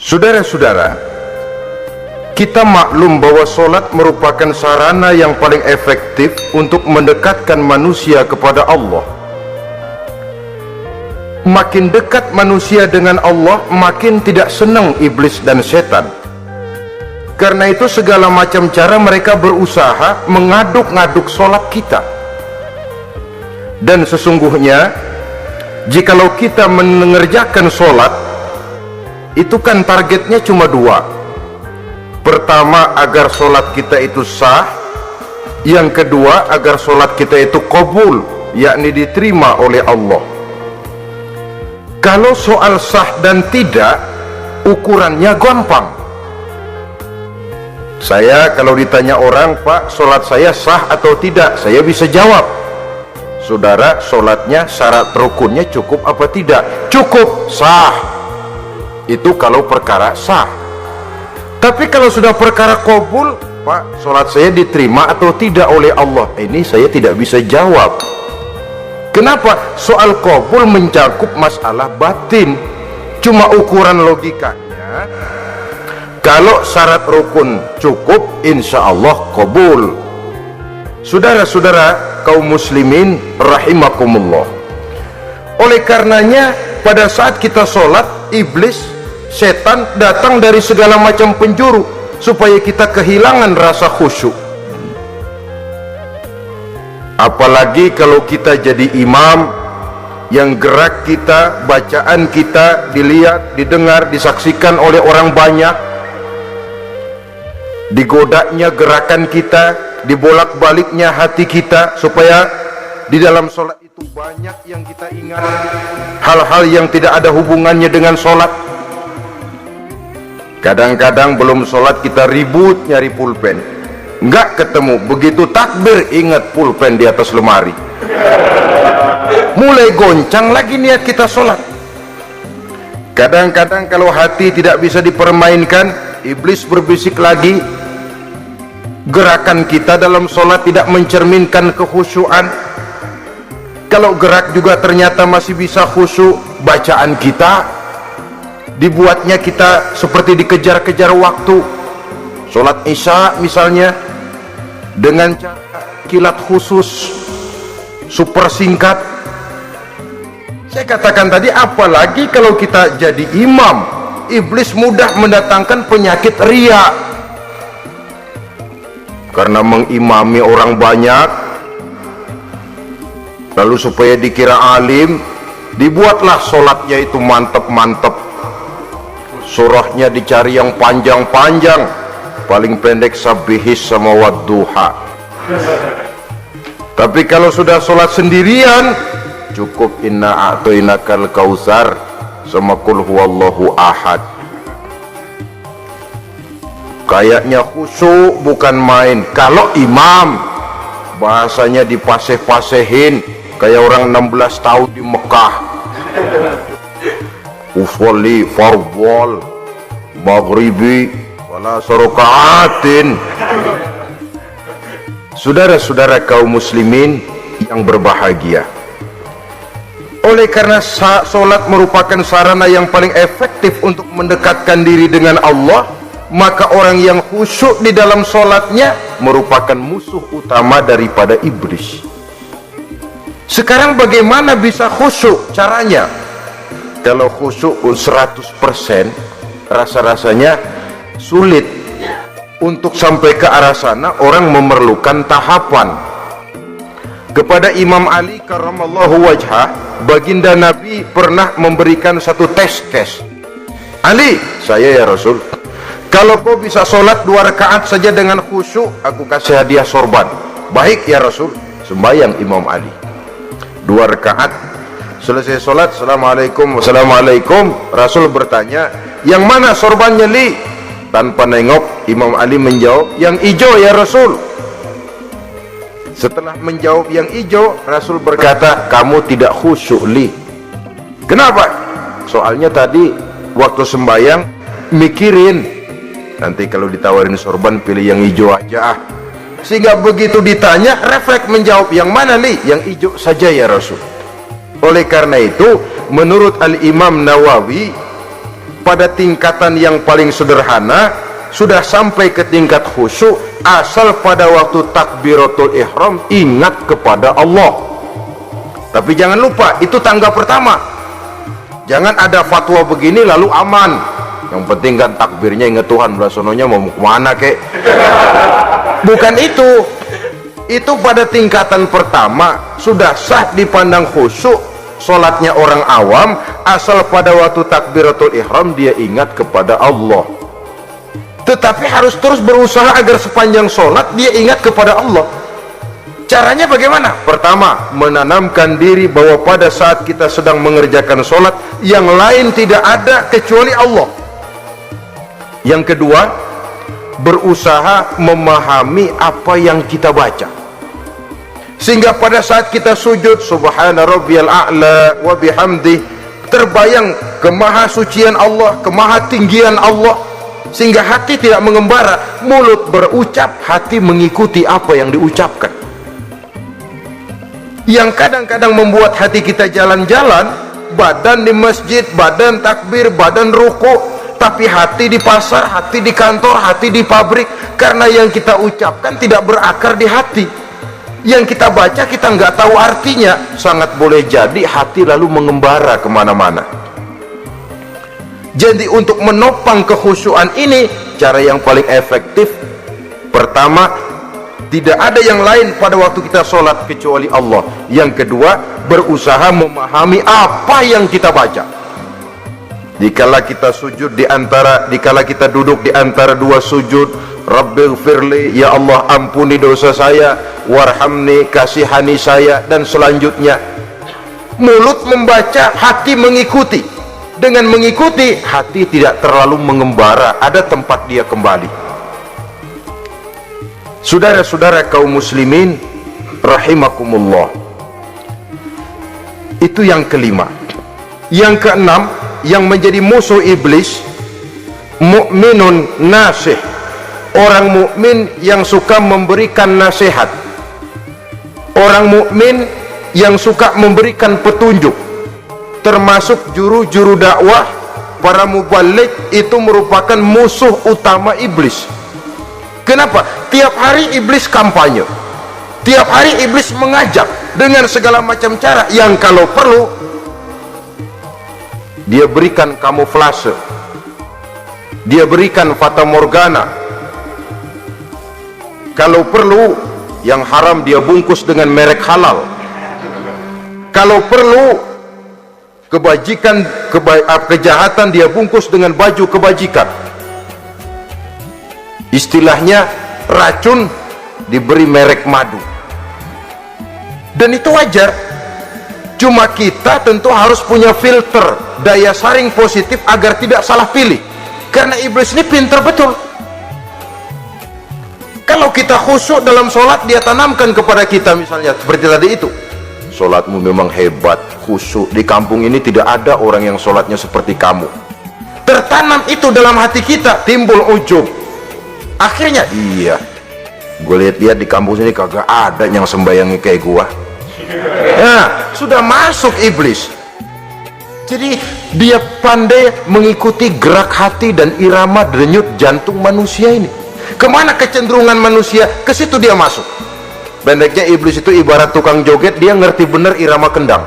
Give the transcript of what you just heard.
Saudara-saudara, kita maklum bahwa solat merupakan sarana yang paling efektif untuk mendekatkan manusia kepada Allah. Makin dekat manusia dengan Allah, makin tidak senang iblis dan setan. Karena itu segala macam cara mereka berusaha mengaduk-ngaduk solat kita. Dan sesungguhnya, jikalau kita mengerjakan solat, itu kan targetnya cuma dua. Pertama, agar solat kita itu sah. Yang kedua, agar solat kita itu qabul, yakni diterima oleh Allah. Kalau soal sah dan tidak, ukurannya gampang. Saya kalau ditanya orang, Pak, solat saya sah atau tidak, saya bisa jawab, saudara, solatnya syarat rukunnya cukup apa tidak? Cukup, sah. Itu kalau perkara sah. Tapi kalau sudah perkara qabul, Pak, solat saya diterima atau tidak oleh Allah, ini saya tidak bisa jawab. Kenapa? Soal qabul mencakup masalah batin. Cuma ukuran logikanya, kalau syarat rukun cukup, insya Allah qabul. Saudara-saudara kaum muslimin rahimakumullah, oleh karenanya pada saat kita sholat, iblis, setan datang dari segala macam penjuru supaya kita kehilangan rasa khusyuk. Apalagi kalau kita jadi imam yang gerak kita, bacaan kita dilihat, didengar, disaksikan oleh orang banyak, digodanya gerakan kita, dibolak-baliknya hati kita, supaya di dalam sholat itu banyak yang kita ingat, hal-hal yang tidak ada hubungannya dengan sholat. Kadang-kadang belum sholat kita ribut nyari pulpen, nggak ketemu, begitu takbir ingat pulpen di atas lemari, mulai goncang lagi niat kita sholat. Kadang-kadang kalau hati tidak bisa dipermainkan, iblis berbisik lagi, gerakan kita dalam sholat tidak mencerminkan kekhusyuan. Kalau gerak juga ternyata masih bisa khusyuk, bacaan kita dibuatnya kita seperti dikejar-kejar waktu. Sholat isya misalnya dengan cara kilat khusus, super singkat. Saya katakan tadi, apalagi kalau kita jadi imam, iblis mudah mendatangkan penyakit riya. Karena mengimami orang banyak, lalu supaya dikira alim, dibuatlah sholatnya itu mantep-mantep, surahnya dicari yang panjang-panjang, paling pendek sabihis sama wadduha. Tapi kalau sudah sholat sendirian, cukup inna a'toinakal kausar sama kul huwallahu ahad. Kayaknya khusyuk bukan main. Kalau imam, bahasanya dipaseh-pasehin kayak orang 16 tahun di Mekah. Usolli fardhol maghribi wala sarokaatin. Saudara-saudara kaum muslimin yang berbahagia, oleh karena solat merupakan sarana yang paling efektif untuk mendekatkan diri dengan Allah, maka orang yang khusyuk di dalam solatnya merupakan musuh utama daripada iblis. Sekarang bagaimana bisa khusyuk? Caranya, kalau khusyuk 100%, rasa-rasanya sulit. Untuk sampai ke arah sana, orang memerlukan tahapan. Kepada Imam Ali karramallahu wajhah, baginda Nabi pernah memberikan satu tes. Ali, saya ya Rasul, kalau kau bisa sholat 2 rakaat saja dengan khusyuk, aku kasih hadiah sorban. Baik ya Rasul. Sembahyang Imam Ali 2 rakaat, selesai sholat, assalamualaikum, wassalamualaikum. Rasul bertanya, yang mana sorbannya Li? Tanpa nengok, Imam Ali menjawab, yang hijau ya Rasul. Setelah menjawab yang hijau, Rasul berkata, kamu tidak khusyuk Li. Kenapa? Soalnya tadi waktu sembahyang mikirin, nanti kalau ditawarin sorban pilih yang hijau aja, sehingga begitu ditanya refleks menjawab, yang mana Li? Yang hijau saja ya Rasul. Oleh karena itu, menurut Al-Imam Nawawi, pada tingkatan yang paling sederhana sudah sampai ke tingkat khusyuk, asal pada waktu takbiratul ihram ingat kepada Allah. Tapi jangan lupa, itu tangga pertama. Jangan ada fatwa begini lalu aman, yang penting kan takbirnya ingat Tuhan, belasononya mau kemana kek. Bukan itu pada tingkatan pertama sudah sah dipandang khusyuk sholatnya orang awam, asal pada waktu takbiratul ihram dia ingat kepada Allah. Tetapi harus terus berusaha agar sepanjang sholat dia ingat kepada Allah. Caranya bagaimana? Pertama, menanamkan diri bahwa pada saat kita sedang mengerjakan sholat, yang lain tidak ada kecuali Allah. Yang kedua, berusaha memahami apa yang kita baca, sehingga pada saat kita sujud subhana rabbiyal a'la wa bihamdi, terbayang kemahasucian Allah, kemahatinggian Allah, sehingga hati tidak mengembara, mulut berucap, hati mengikuti apa yang diucapkan. Yang kadang-kadang membuat hati kita jalan-jalan, badan di masjid, badan takbir, badan ruku, tapi hati di pasar, hati di kantor, hati di pabrik, karena yang kita ucapkan tidak berakar di hati. Yang kita baca kita nggak tahu artinya, sangat boleh jadi hati lalu mengembara kemana-mana. Jadi untuk menopang kekhusyuan ini, cara yang paling efektif, pertama, tidak ada yang lain pada waktu kita sholat kecuali Allah. Yang kedua, berusaha memahami apa yang kita baca. Dikala kita sujud dikala kita duduk di antara dua sujud, Rabbighfirli, ya Allah ampuni dosa saya, warhamni, kasihani saya, dan selanjutnya. Mulut membaca, hati mengikuti. Dengan mengikuti, hati tidak terlalu mengembara, ada tempat dia kembali. Saudara-saudara kaum muslimin rahimakumullah, itu yang kelima. Yang keenam, yang menjadi musuh iblis, mukminun nasih, orang mukmin yang suka memberikan nasihat, orang mukmin yang suka memberikan petunjuk, termasuk juru-juru dakwah, para muballigh, itu merupakan musuh utama iblis. Kenapa? Tiap hari iblis kampanye, tiap hari iblis mengajak dengan segala macam cara, yang kalau perlu dia berikan kamuflase, dia berikan fata morgana, kalau perlu yang haram dia bungkus dengan merek halal, kalau perlu kejahatan dia bungkus dengan baju kebajikan. Istilahnya racun diberi merek madu, dan itu wajar. Cuma kita tentu harus punya filter, daya saring positif agar tidak salah pilih, karena iblis ini pintar betul. Kalau kita khusyuk dalam sholat, dia tanamkan kepada kita, misalnya seperti tadi itu, sholatmu memang hebat, khusyuk, di kampung ini tidak ada orang yang sholatnya seperti kamu. Tertanam itu dalam hati kita, timbul ujub. Akhirnya, iya, gue lihat-lihat di kampung sini kagak ada yang sembayangi kayak gua. Nah, sudah masuk iblis. Jadi dia pandai mengikuti gerak hati dan irama denyut jantung manusia ini. Kemana kecenderungan manusia, ke situ dia masuk. Pendeknya iblis itu ibarat tukang joget, dia ngerti bener irama kendang.